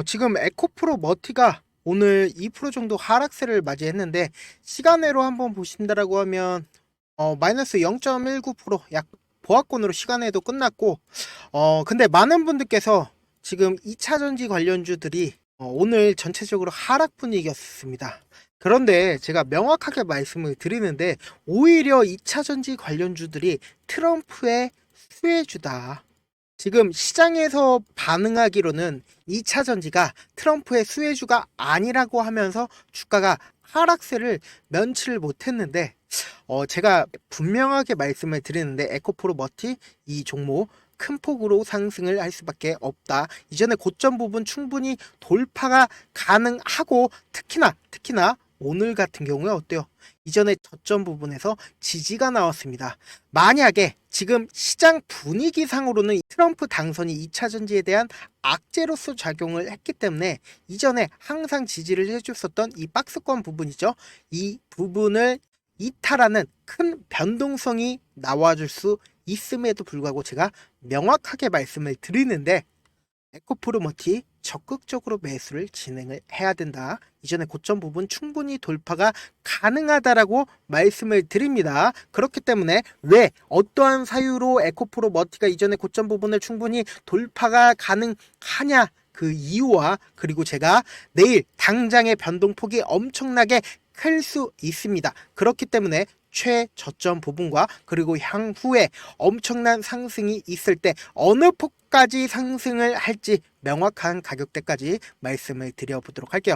지금 에코프로 머티가 오늘 2% 정도 하락세를 맞이했는데 시간외로 한번 보신다라고 하면 마이너스 0.19% 약 보합권으로 시간외도 끝났고 근데 많은 분들께서 지금 2차 전지 관련주들이 오늘 전체적으로 하락 분위기였습니다. 그런데 제가 명확하게 말씀을 드리는데 오히려 2차 전지 관련주들이 트럼프의 수혜주다. 지금 시장에서 반응하기로는 2차 전지가 트럼프의 수혜주가 아니라고 하면서 주가가 하락세를 면치를 못했는데 제가 분명하게 말씀을 드리는데 에코프로 머티 이 종목 큰 폭으로 상승을 할 수밖에 없다. 이전에 고점 부분 충분히 돌파가 가능하고 특히나 오늘 같은 경우에 어때요? 이전에 저점 부분에서 지지가 나왔습니다. 만약에 지금 시장 분위기상으로는 트럼프 당선이 2차 전지에 대한 악재로서 작용을 했기 때문에 이전에 항상 지지를 해줬었던 이 박스권 부분이죠. 이 부분을 이탈하는 큰 변동성이 나와줄 수 있음에도 불구하고 제가 명확하게 말씀을 드리는데 에코프로머티 적극적으로 매수를 진행을 해야 된다. 이전에 고점 부분 충분히 돌파가 가능하다라고 말씀을 드립니다. 그렇기 때문에 왜 어떠한 사유로 에코프로머티가 이전에 고점 부분을 충분히 돌파가 가능하냐 그 이유와 그리고 제가 내일 당장의 변동폭이 엄청나게 클 수 있습니다. 그렇기 때문에 최저점 부분과 그리고 향후에 엄청난 상승이 있을 때 어느 폭까지 상승을 할지 명확한 가격대까지 말씀을 드려보도록 할게요.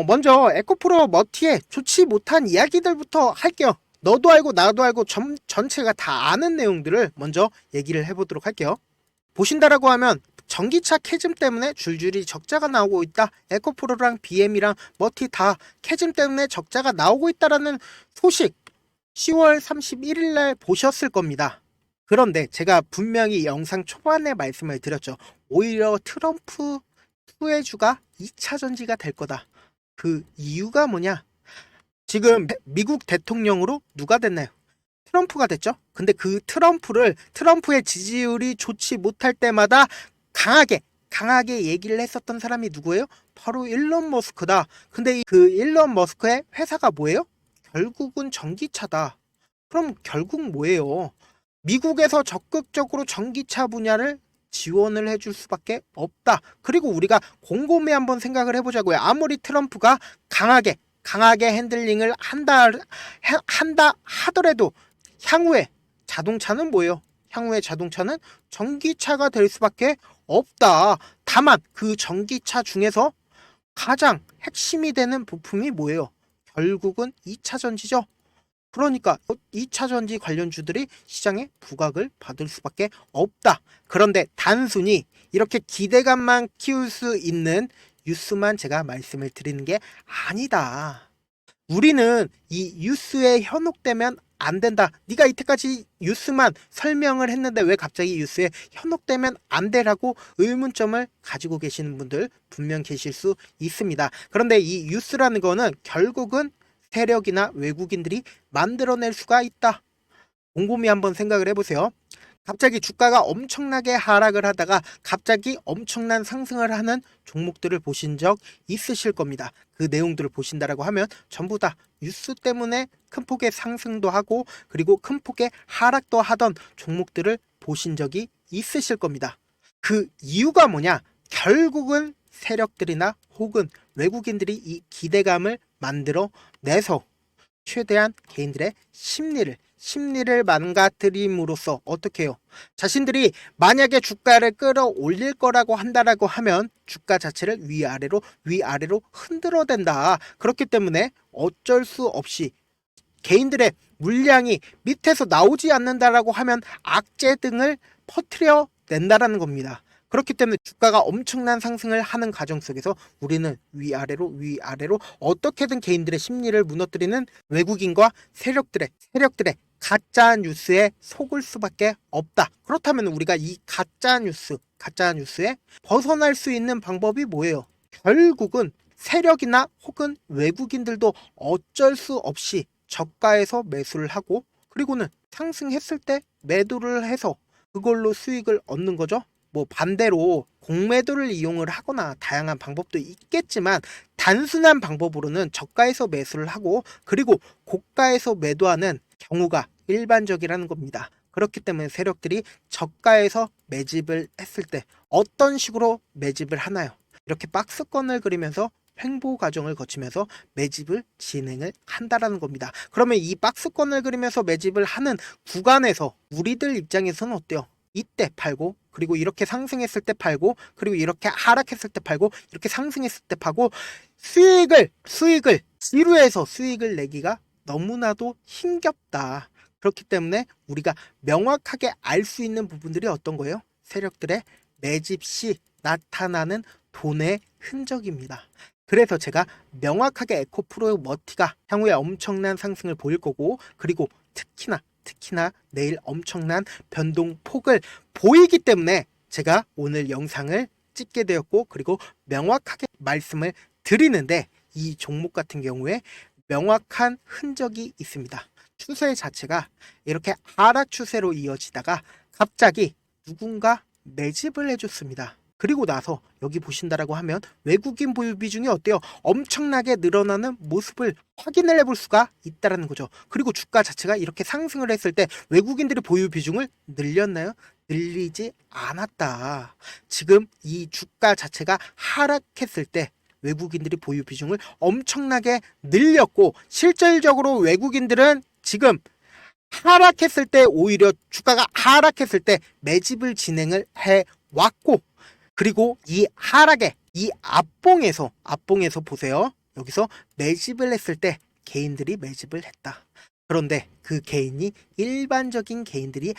먼저 에코프로 머티의 좋지 못한 이야기들부터 할게요. 너도 알고 나도 알고 전체가 다 아는 내용들을 먼저 얘기를 해보도록 할게요. 보신다라고 하면 전기차 캐즘 때문에 줄줄이 적자가 나오고 있다. 에코프로랑 BM이랑 머티 다 캐즘 때문에 적자가 나오고 있다라는 소식 10월 31일 날 보셨을 겁니다. 그런데 제가 분명히 영상 초반에 말씀을 드렸죠. 오히려 트럼프 후회주가 2차 전지가 될 거다. 그 이유가 뭐냐? 지금 미국 대통령으로 누가 됐나요? 트럼프가 됐죠. 근데 그 트럼프의 지지율이 좋지 못할 때마다 강하게 얘기를 했었던 사람이 누구예요? 바로 일론 머스크다. 근데 그 일론 머스크의 회사가 뭐예요? 결국은 전기차다. 그럼 결국 뭐예요? 미국에서 적극적으로 전기차 분야를 지원을 해줄 수밖에 없다. 그리고 우리가 곰곰이 한번 생각을 해보자고요. 아무리 트럼프가 강하게 핸들링을 한다 하더라도 향후에 자동차는 뭐예요? 향후에 자동차는 전기차가 될 수밖에 없다. 다만 그 전기차 중에서 가장 핵심이 되는 부품이 뭐예요? 결국은 2차 전지죠. 그러니까 2차 전지 관련주들이 시장에 부각을 받을 수밖에 없다. 그런데 단순히 이렇게 기대감만 키울 수 있는 뉴스만 제가 말씀을 드리는 게 아니다. 우리는 이 뉴스에 현혹되면 안 된다. 네가 이때까지 뉴스만 설명을 했는데 왜 갑자기 뉴스에 현혹되면 안 돼라고 의문점을 가지고 계시는 분들 분명 계실 수 있습니다. 그런데 이 뉴스라는 거는 결국은 세력이나 외국인들이 만들어낼 수가 있다. 곰곰이 한번 생각을 해보세요. 갑자기 주가가 엄청나게 하락을 하다가 갑자기 엄청난 상승을 하는 종목들을 보신 적 있으실 겁니다. 그 내용들을 보신다라고 하면 전부 다 뉴스 때문에 큰 폭의 상승도 하고 그리고 큰 폭의 하락도 하던 종목들을 보신 적이 있으실 겁니다. 그 이유가 뭐냐? 결국은 세력들이나 혹은 외국인들이 이 기대감을 만들어 내서 최대한 개인들의 심리를 망가뜨림으로써 어떻게 해요? 자신들이 만약에 주가를 끌어올릴 거라고 한다라고 하면 주가 자체를 위아래로 흔들어댄다. 그렇기 때문에 어쩔 수 없이 개인들의 물량이 밑에서 나오지 않는다라고 하면 악재 등을 퍼뜨려 낸다라는 겁니다. 그렇기 때문에 주가가 엄청난 상승을 하는 과정 속에서 우리는 위아래로 어떻게든 개인들의 심리를 무너뜨리는 외국인과 세력들의 가짜 뉴스에 속을 수밖에 없다. 그렇다면 우리가 이 가짜 뉴스에 벗어날 수 있는 방법이 뭐예요? 결국은 세력이나 혹은 외국인들도 어쩔 수 없이 저가에서 매수를 하고 그리고는 상승했을 때 매도를 해서 그걸로 수익을 얻는 거죠. 뭐 반대로 공매도를 이용을 하거나 다양한 방법도 있겠지만 단순한 방법으로는 저가에서 매수를 하고 그리고 고가에서 매도하는 경우가 일반적이라는 겁니다. 그렇기 때문에 세력들이 저가에서 매집을 했을 때 어떤 식으로 매집을 하나요? 이렇게 박스권을 그리면서 횡보 과정을 거치면서 매집을 진행을 한다라는 겁니다. 그러면 이 박스권을 그리면서 매집을 하는 구간에서 우리들 입장에서는 어때요? 이때 팔고 그리고 이렇게 상승했을 때 팔고 그리고 이렇게 하락했을 때 팔고 이렇게 상승했을 때 파고 수익을 지루해서 수익을 내기가 너무나도 힘겹다. 그렇기 때문에 우리가 명확하게 알 수 있는 부분들이 어떤 거예요? 세력들의 매집 시 나타나는 돈의 흔적입니다. 그래서 제가 명확하게 에코프로 머티가 향후에 엄청난 상승을 보일 거고 그리고 특히나 내일 엄청난 변동폭을 보이기 때문에 제가 오늘 영상을 찍게 되었고 그리고 명확하게 말씀을 드리는데 이 종목 같은 경우에 명확한 흔적이 있습니다. 추세 자체가 이렇게 하락 추세로 이어지다가 갑자기 누군가 매집을 해줬습니다. 그리고 나서 여기 보신다라고 하면 외국인 보유 비중이 어때요? 엄청나게 늘어나는 모습을 확인을 해볼 수가 있다라는 거죠. 그리고 주가 자체가 이렇게 상승을 했을 때 외국인들의 보유 비중을 늘렸나요? 늘리지 않았다. 지금 이 주가 자체가 하락했을 때 외국인들이 보유 비중을 엄청나게 늘렸고 실질적으로 외국인들은 지금 하락했을 때 오히려 주가가 하락했을 때 매집을 진행을 해 왔고 그리고 이 하락의 이 앞봉에서 보세요. 여기서 매집을 했을 때 개인들이 매집을 했다. 그런데 그 개인이 일반적인 개인들이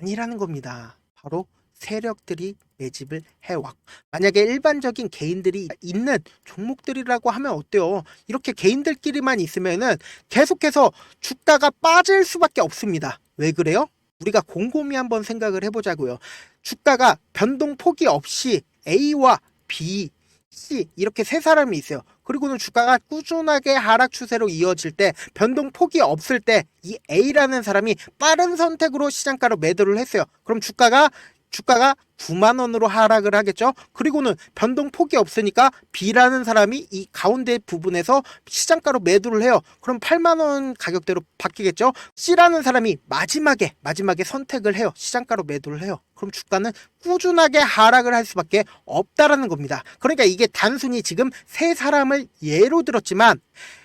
아니라는 겁니다. 바로 세력들이 매집을 해왔고 만약에 일반적인 개인들이 있는 종목들이라고 하면 어때요? 이렇게 개인들끼리만 있으면은 계속해서 주가가 빠질 수밖에 없습니다. 왜 그래요? 우리가 곰곰이 한번 생각을 해보자고요. 주가가 변동폭이 없이 A와 B, C 이렇게 세 사람이 있어요. 그리고는 주가가 꾸준하게 하락 추세로 이어질 때 변동폭이 없을 때 이 A라는 사람이 빠른 선택으로 시장가로 매도를 했어요. 그럼 주가가 9만 원으로 하락을 하겠죠. 그리고는 변동폭이 없으니까 B라는 사람이 이 가운데 부분에서 시장가로 매도를 해요. 그럼 8만 원 가격대로 바뀌겠죠. C라는 사람이 마지막에 선택을 해요. 시장가로 매도를 해요. 그럼 주가는 꾸준하게 하락을 할 수밖에 없다라는 겁니다. 그러니까 이게 단순히 지금 세 사람을 예로 들었지만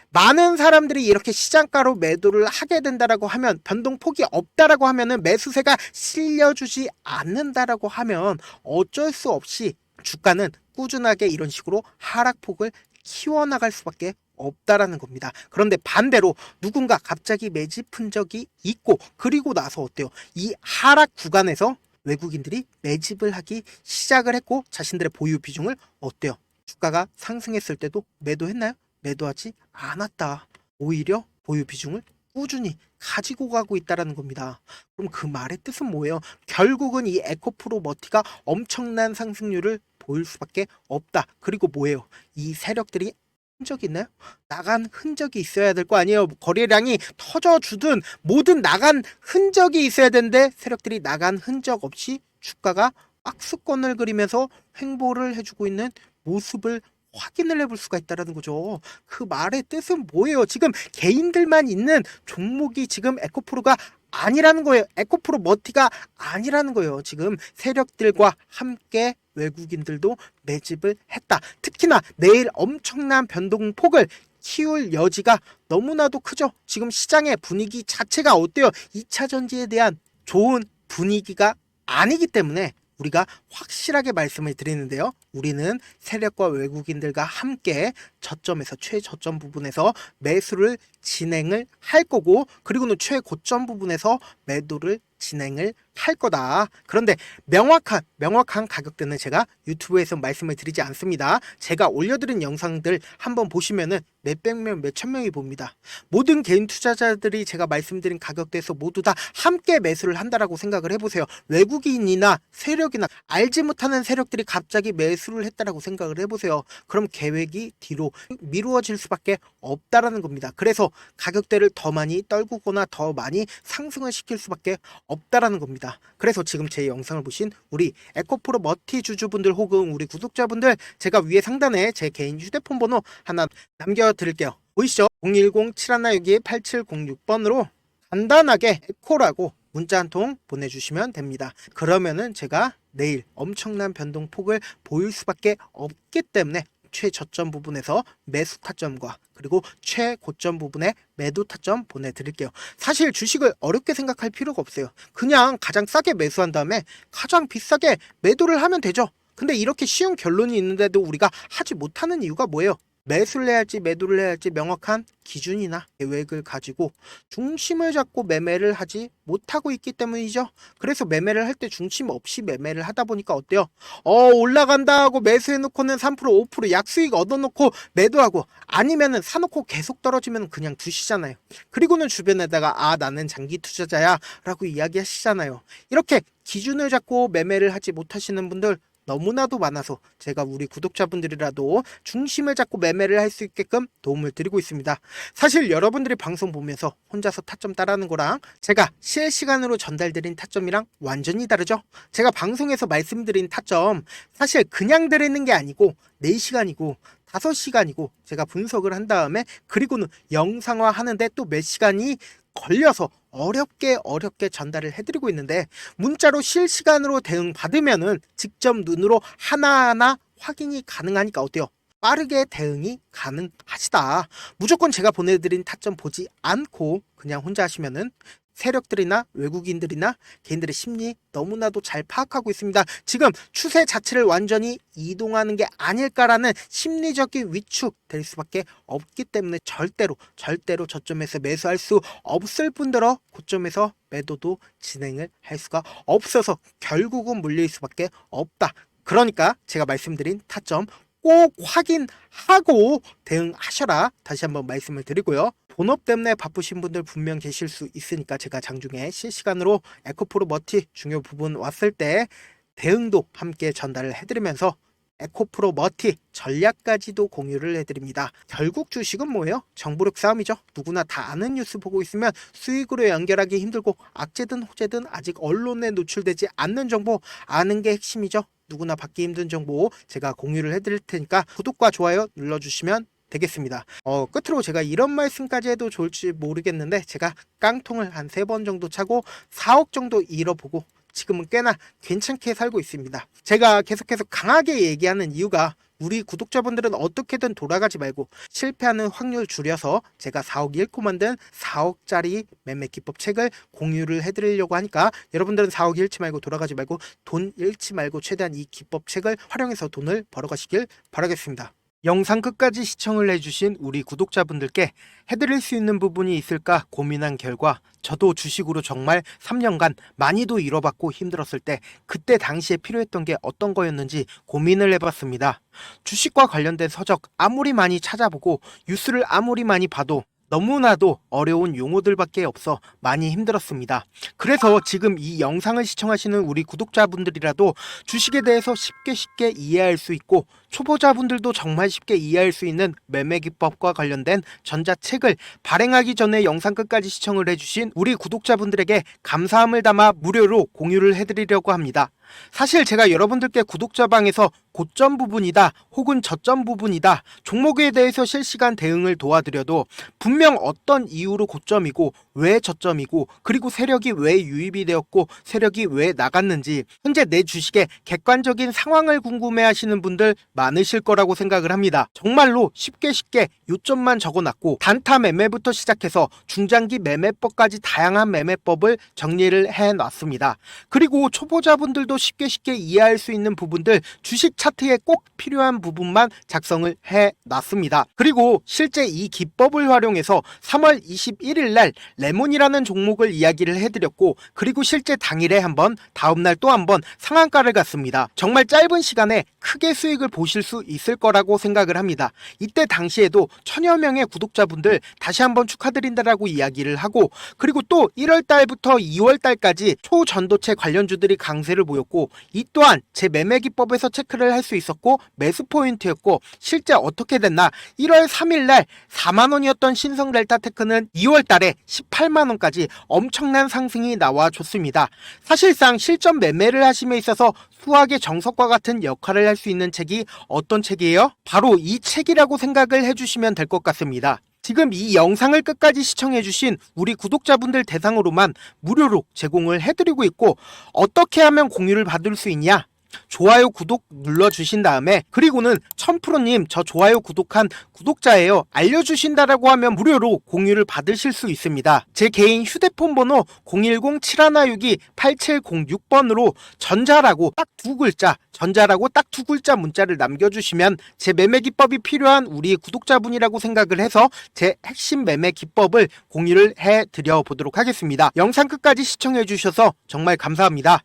많은 사람들이 이렇게 시장가로 매도를 하게 된다라고 하면 변동폭이 없다라고 하면은 매수세가 실려주지 않는다라고 하면 어쩔 수 없이 주가는 꾸준하게 이런 식으로 하락폭을 키워나갈 수밖에 없다라는 겁니다. 그런데 반대로 누군가 갑자기 매집 흔적이 있고 그리고 나서 어때요? 이 하락 구간에서 외국인들이 매집을 하기 시작을 했고 자신들의 보유 비중을 어때요? 주가가 상승했을 때도 매도했나요? 매도하지 않았다. 오히려 보유 비중을 꾸준히 가지고 가고 있다는 겁니다. 그럼 그 말의 뜻은 뭐예요? 결국은 이 에코프로 머티가 엄청난 상승률을 보일 수밖에 없다. 그리고 뭐예요? 이 세력들이 흔적이 있나요? 나간 흔적이 있어야 될 거 아니에요. 거래량이 터져주든 뭐든 나간 흔적이 있어야 되는데 세력들이 나간 흔적 없이 주가가 박스권을 그리면서 횡보를 해주고 있는 모습을 확인을 해볼 수가 있다는 거죠. 그 말의 뜻은 뭐예요? 지금 개인들만 있는 종목이 지금 에코프로가 아니라는 거예요. 에코프로 머티가 아니라는 거예요. 지금 세력들과 함께 외국인들도 매집을 했다. 특히나 내일 엄청난 변동폭을 키울 여지가 너무나도 크죠. 지금 시장의 분위기 자체가 어때요? 2차 전지에 대한 좋은 분위기가 아니기 때문에 우리가 확실하게 말씀을 드리는데요. 우리는 세력과 외국인들과 함께 저점에서 최저점 부분에서 매수를 진행을 할 거고 그리고는 최고점 부분에서 매도를 진행을 할 거다. 그런데 명확한 가격대는 제가 유튜브에서 말씀을 드리지 않습니다. 제가 올려드린 영상들 한번 보시면은 몇백 명, 몇천 명이 봅니다. 모든 개인 투자자들이 제가 말씀드린 가격대에서 모두 다 함께 매수를 한다라고 생각을 해보세요. 외국인이나 세력이나 알지 못하는 세력들이 갑자기 매수를 했다라고 생각을 해보세요. 그럼 계획이 뒤로 미루어질 수밖에 없다라는 겁니다. 그래서 가격대를 더 많이 떨구거나 더 많이 상승을 시킬 수밖에 없다라는 겁니다. 그래서 지금 제 영상을 보신 우리 에코프로 머티 주주분들 혹은 우리 구독자분들, 제가 위에 상단에 제 개인 휴대폰 번호 하나 남겨드릴게요. 보이시죠? 010-7162-8706번으로 간단하게 에코라고 문자 한 통 보내주시면 됩니다. 그러면은 제가 내일 엄청난 변동폭을 보일 수밖에 없기 때문에 최저점 부분에서 매수 타점과 그리고 최고점 부분에 매도 타점 보내드릴게요. 사실 주식을 어렵게 생각할 필요가 없어요. 그냥 가장 싸게 매수한 다음에 가장 비싸게 매도를 하면 되죠. 근데 이렇게 쉬운 결론이 있는데도 우리가 하지 못하는 이유가 뭐예요? 매수를 해야 할지 매도를 해야 할지 명확한 기준이나 계획을 가지고 중심을 잡고 매매를 하지 못하고 있기 때문이죠. 그래서 매매를 할 때 중심 없이 매매를 하다 보니까 어때요? 올라간다 하고 매수해놓고는 3% 5% 약수익 얻어놓고 매도하고, 아니면은 사놓고 계속 떨어지면 그냥 두시잖아요. 그리고는 주변에다가 나는 장기 투자자야 라고 이야기하시잖아요. 이렇게 기준을 잡고 매매를 하지 못하시는 분들 너무나도 많아서 제가 우리 구독자분들이라도 중심을 잡고 매매를 할 수 있게끔 도움을 드리고 있습니다. 사실 여러분들이 방송 보면서 혼자서 타점 따라하는 거랑 제가 실시간으로 전달드린 타점이랑 완전히 다르죠? 제가 방송에서 말씀드린 타점 사실 그냥 드리는 게 아니고 4시간이고 5시간이고 제가 분석을 한 다음에 그리고는 영상화 하는데 또 몇 시간이 걸려서 어렵게 전달을 해드리고 있는데, 문자로 실시간으로 대응 받으면은 직접 눈으로 하나하나 확인이 가능하니까 어때요? 빠르게 대응이 가능하시다. 무조건 제가 보내드린 타점 보지 않고 그냥 혼자 하시면은 세력들이나 외국인들이나 개인들의 심리 너무나도 잘 파악하고 있습니다. 지금 추세 자체를 완전히 이동하는 게 아닐까라는 심리적인 위축 될 수밖에 없기 때문에 절대로 저점에서 매수할 수 없을 뿐더러 고점에서 매도도 진행을 할 수가 없어서 결국은 물릴 수밖에 없다. 그러니까 제가 말씀드린 타점 꼭 확인하고 대응하셔라, 다시 한번 말씀을 드리고요. 본업 때문에 바쁘신 분들 분명 계실 수 있으니까 제가 장중에 실시간으로 에코프로 머티 중요 부분 왔을 때 대응도 함께 전달을 해드리면서 에코프로 머티 전략까지도 공유를 해드립니다. 결국 주식은 뭐예요? 정보력 싸움이죠. 누구나 다 아는 뉴스 보고 있으면 수익으로 연결하기 힘들고, 악재든 호재든 아직 언론에 노출되지 않는 정보 아는 게 핵심이죠. 누구나 받기 힘든 정보 제가 공유를 해드릴 테니까 구독과 좋아요 눌러주시면 되겠습니다. 끝으로 제가 이런 말씀까지 해도 좋을지 모르겠는데, 제가 깡통을 한 3번 정도 차고 4억 정도 잃어보고 지금은 꽤나 괜찮게 살고 있습니다. 제가 계속해서 강하게 얘기하는 이유가 우리 구독자분들은 어떻게든 돌아가지 말고 실패하는 확률 줄여서 제가 4억 잃고 만든 4억짜리 매매 기법 책을 공유를 해드리려고 하니까, 여러분들은 4억 잃지 말고 돌아가지 말고 돈 잃지 말고 최대한 이 기법 책을 활용해서 돈을 벌어가시길 바라겠습니다. 영상 끝까지 시청을 해주신 우리 구독자분들께 해드릴 수 있는 부분이 있을까 고민한 결과, 저도 주식으로 정말 3년간 많이도 잃어봤고 힘들었을 때 그때 당시에 필요했던 게 어떤 거였는지 고민을 해봤습니다. 주식과 관련된 서적 아무리 많이 찾아보고 뉴스를 아무리 많이 봐도 너무나도 어려운 용어들밖에 없어 많이 힘들었습니다. 그래서 지금 이 영상을 시청하시는 우리 구독자분들이라도 주식에 대해서 쉽게 이해할 수 있고, 초보자분들도 정말 쉽게 이해할 수 있는 매매 기법과 관련된 전자책을 발행하기 전에 영상 끝까지 시청을 해주신 우리 구독자분들에게 감사함을 담아 무료로 공유를 해드리려고 합니다. 사실 제가 여러분들께 구독자방에서 고점 부분이다 혹은 저점 부분이다 종목에 대해서 실시간 대응을 도와드려도 분명 어떤 이유로 고점이고 왜 저점이고, 그리고 세력이 왜 유입이 되었고 세력이 왜 나갔는지 현재 내 주식의 객관적인 상황을 궁금해 하시는 분들 많으실 거라고 생각을 합니다. 정말로 쉽게 요점만 적어놨고 단타 매매부터 시작해서 중장기 매매법까지 다양한 매매법을 정리를 해놨습니다. 그리고 초보자분들도 쉽게 이해할 수 있는 부분들, 주식 차트에 꼭 필요한 부분만 작성을 해놨습니다. 그리고 실제 이 기법을 활용해서 3월 21일 날 레몬이라는 종목을 이야기를 해드렸고, 그리고 실제 당일에 한번, 다음날 또 한번 상한가를 갔습니다. 정말 짧은 시간에 크게 수익을 보실 수 있을 거라고 생각을 합니다. 이때 당시에도 천여 명의 구독자분들 다시 한번 축하드린다라고 이야기를 하고, 그리고 또 1월 달부터 2월 달까지 초전도체 관련주들이 강세를 보였고, 이 또한 제 매매 기법에서 체크를 할 수 있었고 매수 포인트였고, 실제 어떻게 됐나, 1월 3일날 4만원이었던 신성 델타테크는 2월 달에 18만원까지 엄청난 상승이 나와줬습니다. 사실상 실전 매매를 하심에 있어서 수학의 정석과 같은 역할을 할 수 있는 책이 어떤 책이에요? 바로 이 책이라고 생각을 해주시면 될 것 같습니다. 지금 이 영상을 끝까지 시청해주신 우리 구독자분들 대상으로만 무료로 제공을 해드리고 있고, 어떻게 하면 공유를 받을 수 있냐? 좋아요 구독 눌러주신 다음에, 그리고는 천프로님 저 좋아요 구독한 구독자예요 알려주신다라고 하면 무료로 공유를 받으실 수 있습니다. 제 개인 휴대폰 번호 010-7162-8706번으로 전자라고 딱 두 글자 문자를 남겨주시면 제 매매 기법이 필요한 우리 구독자분이라고 생각을 해서 제 핵심 매매 기법을 공유를 해드려 보도록 하겠습니다. 영상 끝까지 시청해 주셔서 정말 감사합니다.